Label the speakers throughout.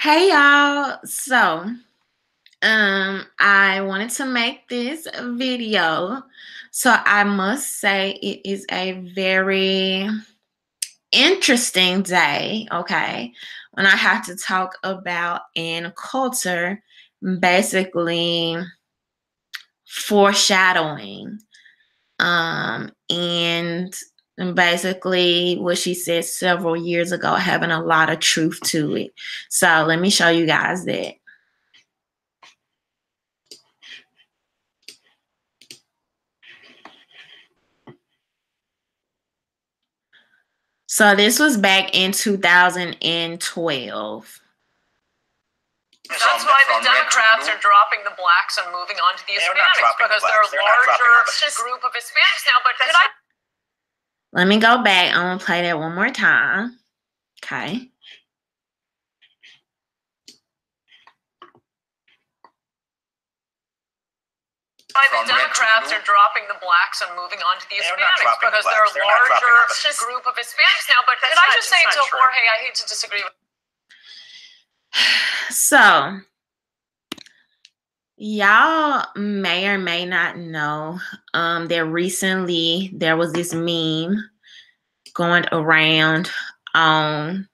Speaker 1: Hey y'all. I wanted to make this video. So I must say it is a very interesting day, okay? When I have to talk about in culture, basically foreshadowing. And basically what she said several years ago having a lot of truth to it. So let me show you guys that. So this was back in 2012.
Speaker 2: That's why the Democrats are dropping the blacks and moving on to the Hispanics because they're a larger group of Hispanics now. But
Speaker 1: let me go back. I'm going to play that one more time. Okay.
Speaker 2: Why the Democrats are dropping the blacks and moving on to the Hispanics because they're a larger group of Hispanics now. But can I just say to Jorge, I hate to disagree with.
Speaker 1: So, y'all may or may not know that recently there was this meme going around on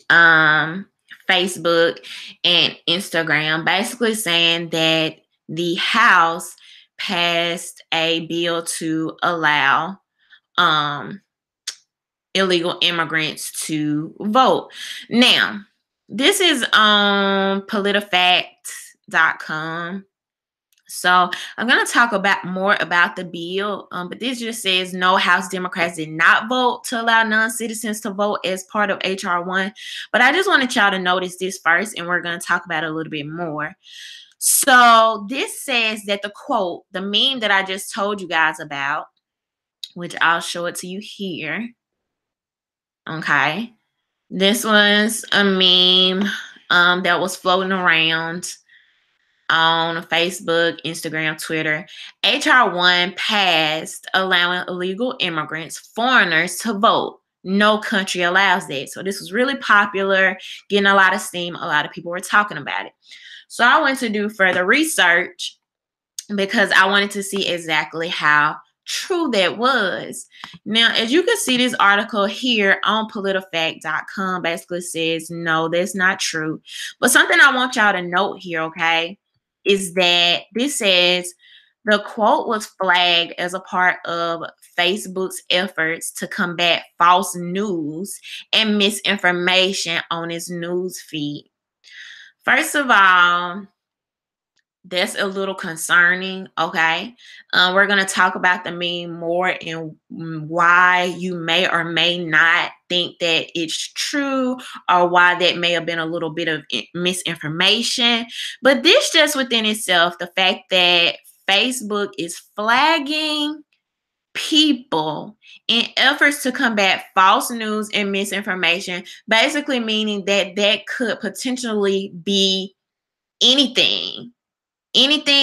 Speaker 1: Facebook and Instagram, basically saying that the House passed a bill to allow illegal immigrants to vote. Now, this is on PolitiFact.com. So I'm going to talk about more about the bill, but this just says no, House Democrats did not vote to allow non-citizens to vote as part of H.R. 1. But I just wanted y'all to notice this first, and we're going to talk about it a little bit more. So this says that the quote, the meme that I just told you guys about, which I'll show it to you here. Okay. This was a meme that was floating around on Facebook, Instagram, Twitter. H.R. 1 passed allowing illegal immigrants, foreigners, to vote. No country allows that. So this was really popular, getting a lot of steam. A lot of people were talking about it. So I went to do further research because I wanted to see exactly how true that was. Now, as you can see, this article here on PolitiFact.com basically says, no, that's not true. But something I want y'all to note here, okay, is that this says the quote was flagged as a part of Facebook's efforts to combat false news and misinformation on its news feed. First of all, that's a little concerning, okay? We're going to talk about the meme more and why you may or may not think that it's true or why that may have been a little bit of misinformation. But this just within itself, the fact that Facebook is flagging people in efforts to combat false news and misinformation, basically meaning that that could potentially be anything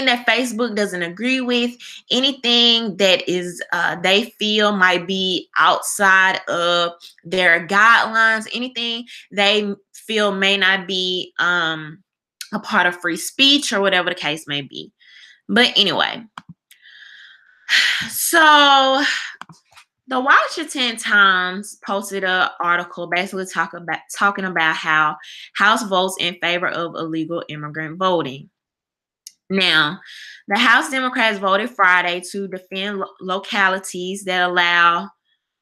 Speaker 1: that Facebook doesn't agree with, anything that is they feel might be outside of their guidelines, anything they feel may not be a part of free speech or whatever the case may be. But anyway, so the Washington Times posted an article basically talking about how House votes in favor of illegal immigrant voting. Now, the House Democrats voted Friday to defend localities that allow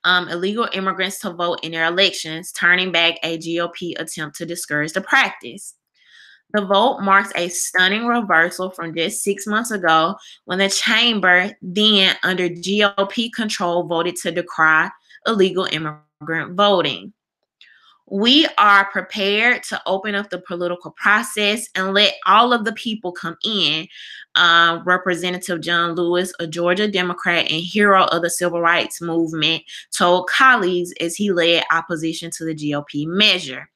Speaker 1: illegal immigrants to vote in their elections, turning back a GOP attempt to discourage the practice. The vote marks a stunning reversal from just 6 months ago when the chamber, then under GOP control, voted to decry illegal immigrant voting. We are prepared to open up the political process and let all of the people come in. Representative John Lewis, a Georgia Democrat and hero of the civil rights movement, told colleagues as he led opposition to the GOP measure.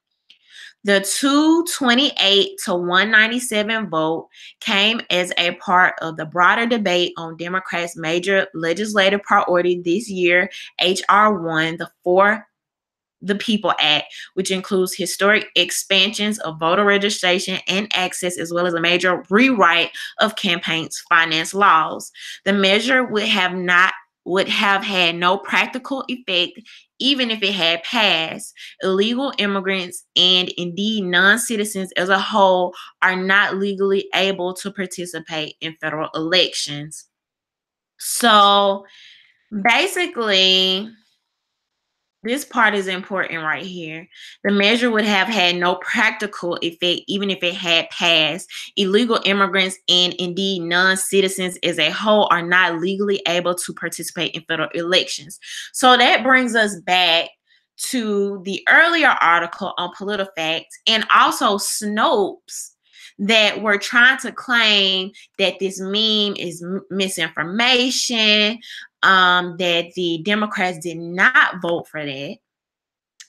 Speaker 1: The 228 to 197 vote came as a part of the broader debate on Democrats' major legislative priority this year, H.R. 1, the the People Act, which includes historic expansions of voter registration and access, as well as a major rewrite of campaign finance laws. The measure would have had no practical effect even if it had passed. Illegal immigrants and indeed non-citizens as a whole are not legally able to participate in federal elections. So basically, this part is important right here. The measure would have had no practical effect even if it had passed. Illegal immigrants and indeed non-citizens as a whole are not legally able to participate in federal elections. So that brings us back to the earlier article on PolitiFact and also Snopes that were trying to claim that this meme is misinformation, that the Democrats did not vote for that.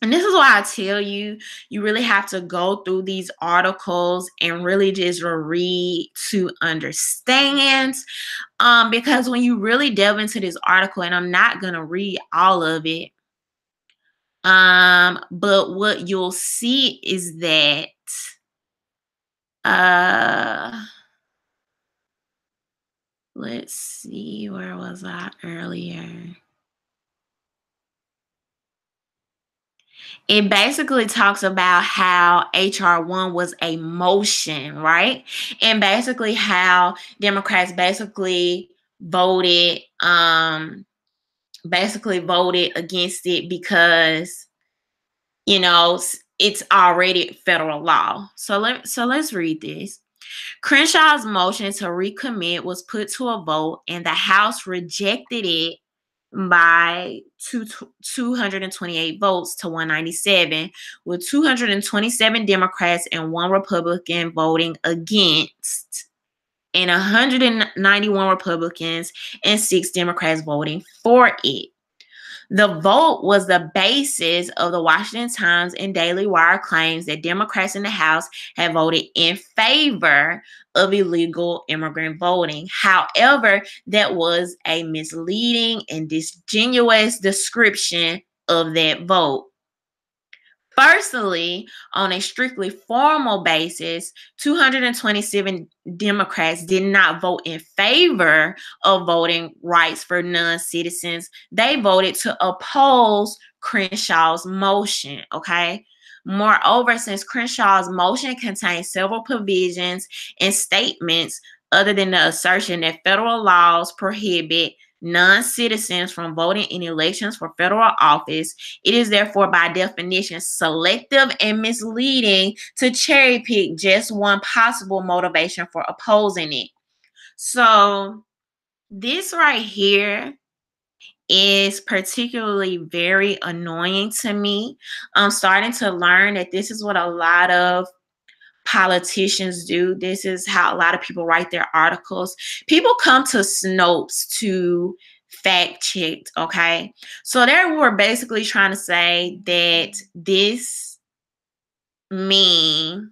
Speaker 1: And this is why I tell you, you really have to go through these articles and really just read to understand. Because when you really delve into this article, and I'm not going to read all of it, but what you'll see is that let's see, where was I earlier? It basically talks about how HR 1 was a motion, right? And basically how Democrats basically voted against it because, you know, it's already federal law. So let's read this. Crenshaw's motion to recommit was put to a vote, and the House rejected it by 228 votes to 197, with 227 Democrats and 1 Republican voting against, and 191 Republicans and 6 Democrats voting for it. The vote was the basis of the Washington Times and Daily Wire claims that Democrats in the House had voted in favor of illegal immigrant voting. However, that was a misleading and disingenuous description of that vote. Firstly, on a strictly formal basis, 227 Democrats did not vote in favor of voting rights for non-citizens. They voted to oppose Crenshaw's motion, okay? Moreover, since Crenshaw's motion contains several provisions and statements other than the assertion that federal laws prohibit non-citizens from voting in elections for federal office, it is therefore by definition selective and misleading to cherry pick just one possible motivation for opposing it. So this right here is particularly very annoying to me. I'm starting to learn that this is what a lot of politicians do. This is how a lot of people write their articles. People come to Snopes to fact check, okay? So they were basically trying to say that this meme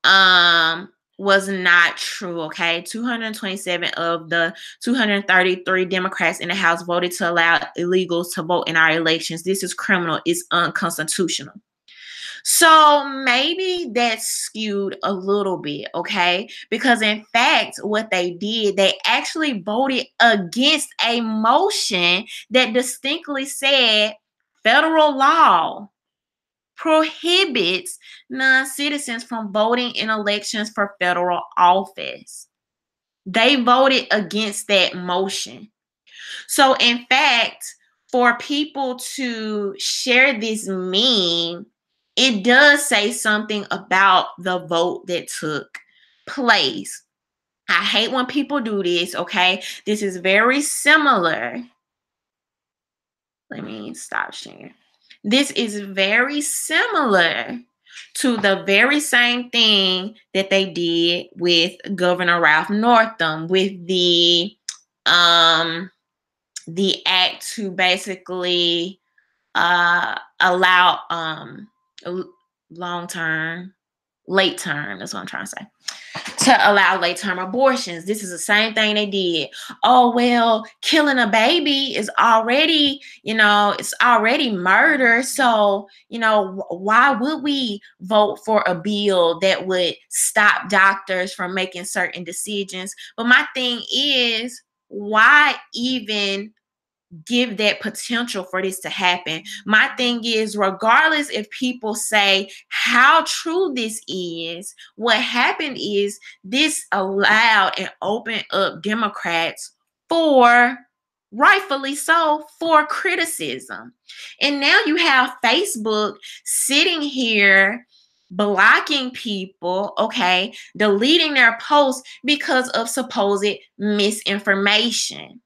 Speaker 1: was not true, okay? 227 of the 233 Democrats in the House voted to allow illegals to vote in our elections. This is criminal. It's unconstitutional. So maybe that's skewed a little bit, okay? Because in fact, what they did, they actually voted against a motion that distinctly said federal law prohibits non-citizens from voting in elections for federal office. They voted against that motion. So in fact, for people to share this meme, it does say something about the vote that took place. I hate when people do this, okay? This is very similar. Let me stop sharing. This is very similar to the very same thing that they did with Governor Ralph Northam with the act to basically allow late term, that's what I'm trying to say, to allow late-term abortions. This is the same thing they did. Oh, well, killing a baby is already, it's already murder. So, why would we vote for a bill that would stop doctors from making certain decisions? But my thing is, why even give that potential for this to happen? My thing is, regardless if people say how true this is, what happened is this allowed and opened up Democrats for, rightfully so, for criticism. And now you have Facebook sitting here blocking people, okay, deleting their posts because of supposed misinformation.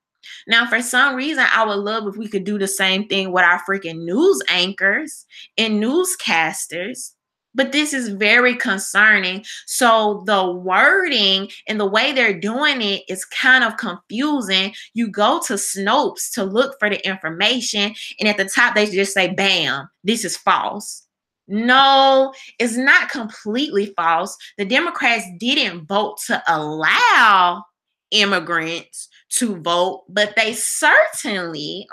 Speaker 1: Now, for some reason, I would love if we could do the same thing with our freaking news anchors and newscasters, but this is very concerning. So the wording and the way they're doing it is kind of confusing. You go to Snopes to look for the information, and at the top, they just say, bam, this is false. No, it's not completely false. The Democrats didn't vote to allow immigrants to vote, but they certainly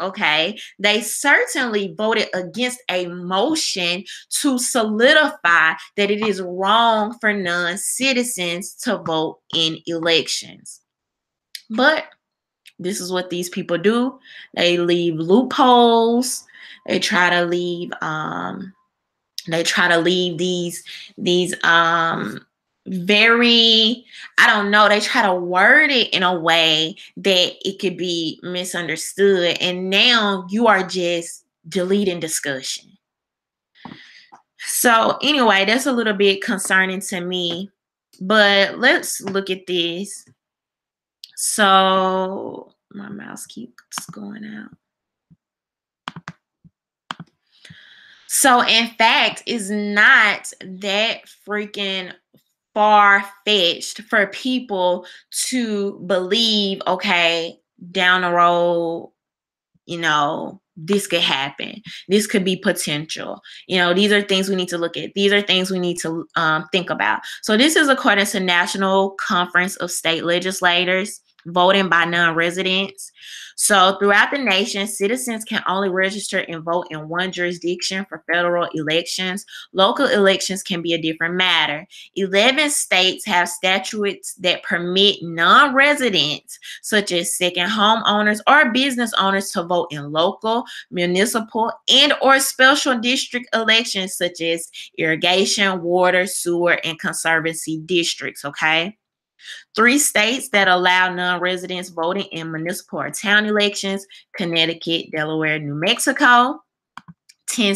Speaker 1: voted against a motion to solidify that it is wrong for non-citizens to vote in elections. But this is what these people do. They leave loopholes. They try to leave these very, I don't know, they try to word it in a way that it could be misunderstood. And now you are just deleting discussion. So anyway, that's a little bit concerning to me. But let's look at this. So my mouse keeps going out. So in fact, it's not that freaking far-fetched for people to believe, okay, down the road, this could happen. This could be potential. These are things we need to look at. These are things we need to think about. So this is according to National Conference of State Legislators voting by non-residents. So throughout the nation, citizens can only register and vote in one jurisdiction for federal elections. Local elections can be a different matter. 11 states have statutes that permit non-residents, such as second homeowners or business owners, to vote in local, municipal, and or special district elections, such as irrigation, water, sewer, and conservancy districts, okay? 3 states that allow non-residents voting in municipal or town elections: Connecticut, Delaware, New Mexico. 10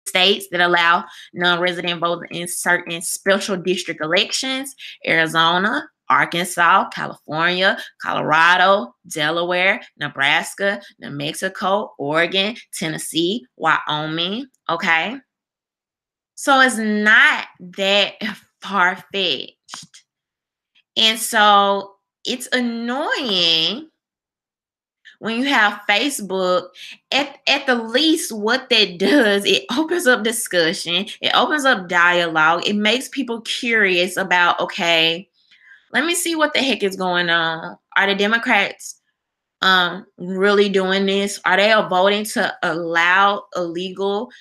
Speaker 1: states that allow non-resident voting in certain special district elections: Arizona, Arkansas, California, Colorado, Delaware, Nebraska, New Mexico, Oregon, Tennessee, Wyoming, okay? So it's not that far-fetched. And so it's annoying when you have Facebook. At the least, what that does, it opens up discussion. It opens up dialogue. It makes people curious about, okay, let me see what the heck is going on. Are the Democrats really doing this? Are they voting to allow illegal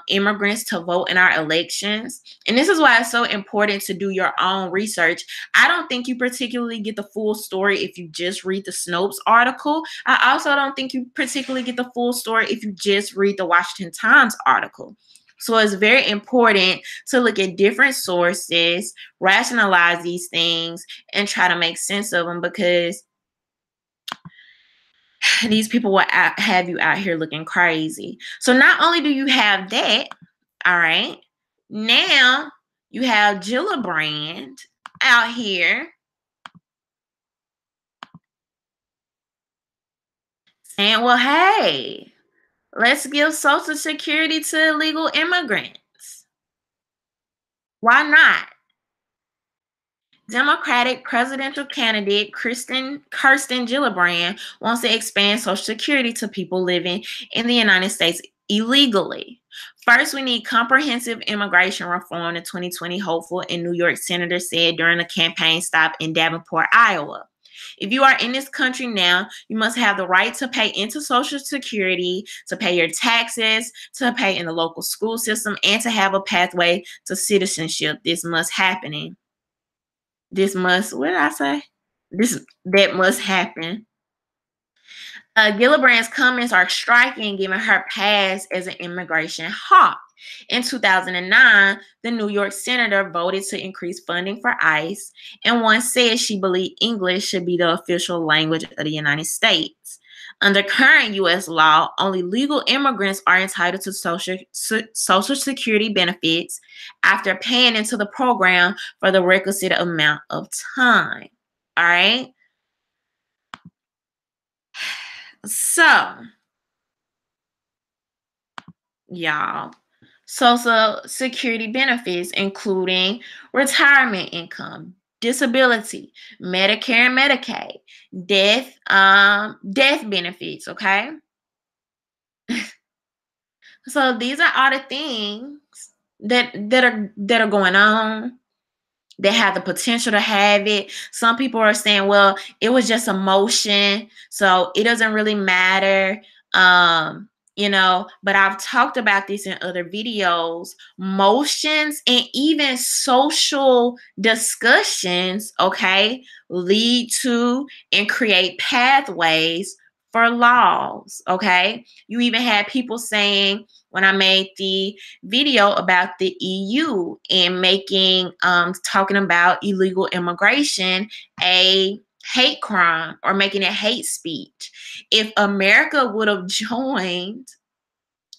Speaker 1: immigrants to vote in our elections? And this is why it's so important to do your own research. I don't think you particularly get the full story if you just read the Snopes article. I also don't think you particularly get the full story if you just read the Washington Times article. So it's very important to look at different sources, rationalize these things, and try to make sense of them, because these people will have you out here looking crazy. So not only do you have that, all right, now you have Gillibrand out here saying, well, hey, let's give Social Security to illegal immigrants. Why not? Democratic presidential candidate Kirsten Gillibrand wants to expand Social Security to people living in the United States illegally. First, we need comprehensive immigration reform, the 2020 hopeful and New York senator said during a campaign stop in Davenport, Iowa. If you are in this country now, you must have the right to pay into Social Security, to pay your taxes, to pay in the local school system, and to have a pathway to citizenship. This must happen. What did I say? That must happen. Gillibrand's comments are striking given her past as an immigration hawk. In 2009, the New York senator voted to increase funding for ICE and once said she believed English should be the official language of the United States. Under current U.S. law, only legal immigrants are entitled to Social Security benefits after paying into the program for the requisite amount of time. All right? So, y'all, Social Security benefits, including retirement income, disability, Medicare and Medicaid, death benefits, okay? So these are all the things that are going on. They have the potential to have it. Some people are saying, well, it was just a motion, so it doesn't really matter. But I've talked about this in other videos. Motions and even social discussions, okay, lead to and create pathways for laws, okay? You even had people saying, when I made the video about the EU and talking about illegal immigration a hate crime or making it hate speech. If America would have joined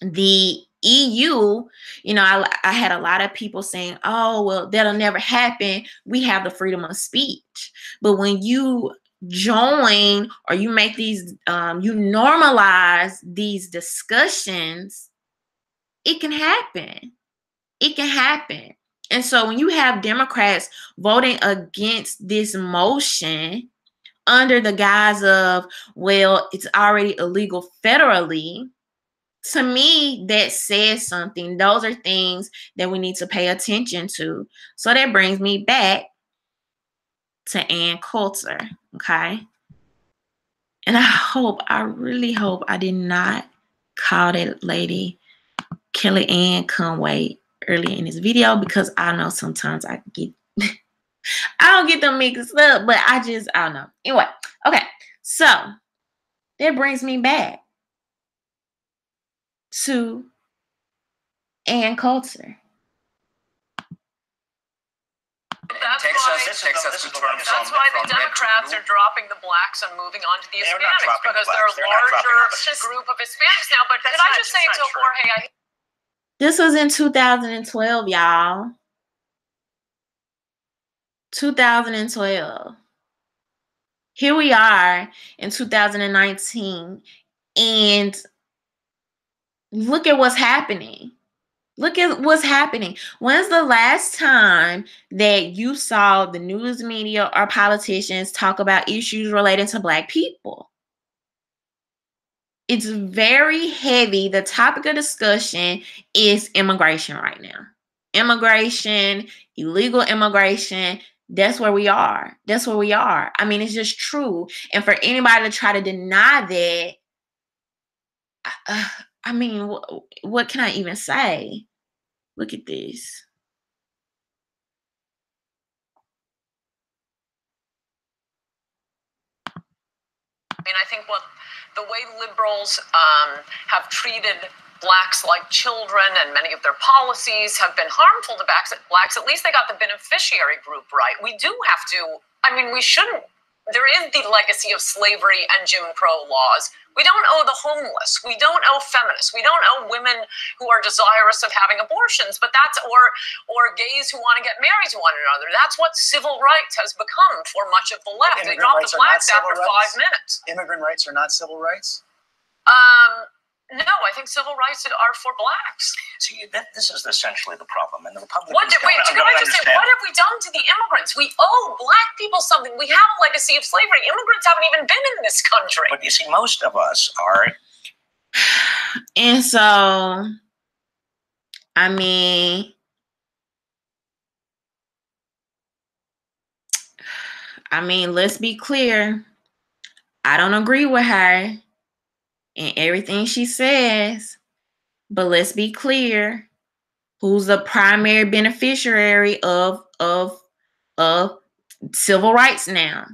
Speaker 1: the EU, I had a lot of people saying, oh, well, that'll never happen. We have the freedom of speech. But when you join or you make these, you normalize these discussions, it can happen. It can happen. And so when you have Democrats voting against this motion under the guise of, well, it's already illegal federally, to me, that says something. Those are things that we need to pay attention to. So that brings me back to Ann Coulter, okay? And I really hope I did not call that lady Kellyanne Conway earlier in this video, because I know sometimes I don't get them mixed up, but I don't know. Anyway, okay, so that brings me back to Ann Coulter.
Speaker 2: That's why the Democrats are dropping the blacks and moving on to the Hispanics, because they're a larger group of Hispanics now. But can I just say to Jorge,
Speaker 1: this was in 2012, y'all. 2012. Here we are in 2019, and look at what's happening. Look at what's happening. When's the last time that you saw the news media or politicians talk about issues related to Black people? It's very heavy. The topic of discussion is immigration right now. Immigration, illegal immigration. That's where we are. That's where we are. I mean, it's just true. And for anybody to try to deny that, I mean, what can I even say? Look at this.
Speaker 2: I mean, I think the way liberals have treated blacks like children, and many of their policies have been harmful to blacks. At least they got the beneficiary group right. We do have to, I mean, we shouldn't. There is the legacy of slavery and Jim Crow laws. We don't owe the homeless. We don't owe feminists. We don't owe women who are desirous of having abortions, but that's, or gays who want to get married to one another. That's what civil rights has become for much of the left. They dropped the blacks after 5 minutes.
Speaker 3: Immigrant rights are not civil rights?
Speaker 2: No, I think civil rights are for blacks.
Speaker 3: See, this is essentially the problem. And the Republicans
Speaker 2: can I just say, what have we done to the immigrants? We owe Black people something. We have a legacy of slavery. Immigrants haven't even been in this country.
Speaker 3: But you see, most of us are
Speaker 1: And so, I mean, let's be clear. I don't agree with her in everything she says, but let's be clear. Who's the primary beneficiary of civil rights now?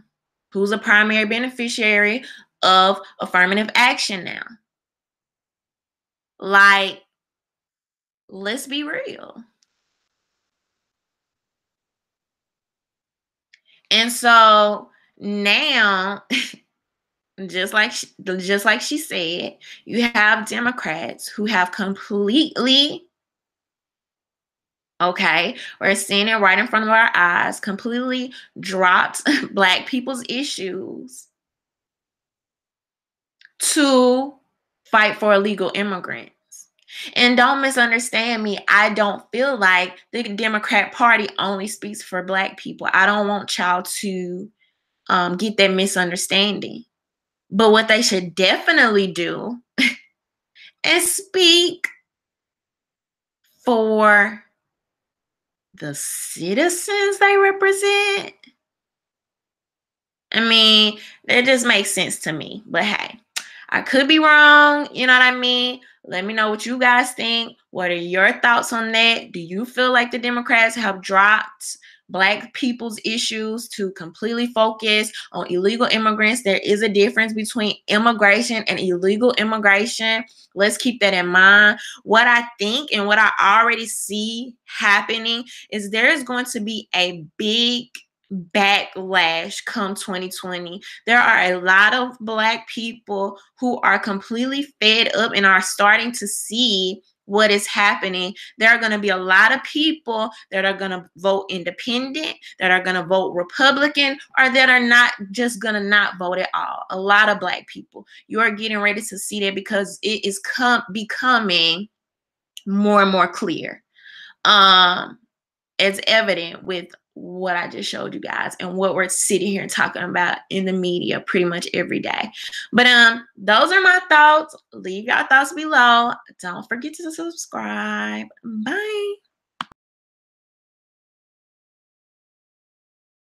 Speaker 1: Who's a primary beneficiary of affirmative action now? Like, let's be real. And so now, just like she said, you have Democrats who have completely, okay, we're seeing it right in front of our eyes, completely dropped Black people's issues to fight for illegal immigrants. And don't misunderstand me. I don't feel like the Democrat Party only speaks for Black people. I don't want y'all to get that misunderstanding. But what they should definitely do is speak for the citizens they represent. I mean, that just makes sense to me. But hey, I could be wrong. You know what I mean? Let me know what you guys think. What are your thoughts on that? Do you feel like the Democrats have dropped Black people's issues to completely focus on illegal immigrants? There is a difference between immigration and illegal immigration. Let's keep that in mind. What I think and what I already see happening is there is going to be a big backlash come 2020. There are a lot of Black people who are completely fed up and are starting to see what is happening. There are going to be a lot of people that are going to vote independent, that are going to vote Republican, or that are not just going to not vote at all. A lot of Black people. You are getting ready to see that because it is becoming more and more clear. It's evident with what I just showed you guys and what we're sitting here talking about in the media pretty much every day. But those are my thoughts. Leave your thoughts below. Don't forget to subscribe. Bye.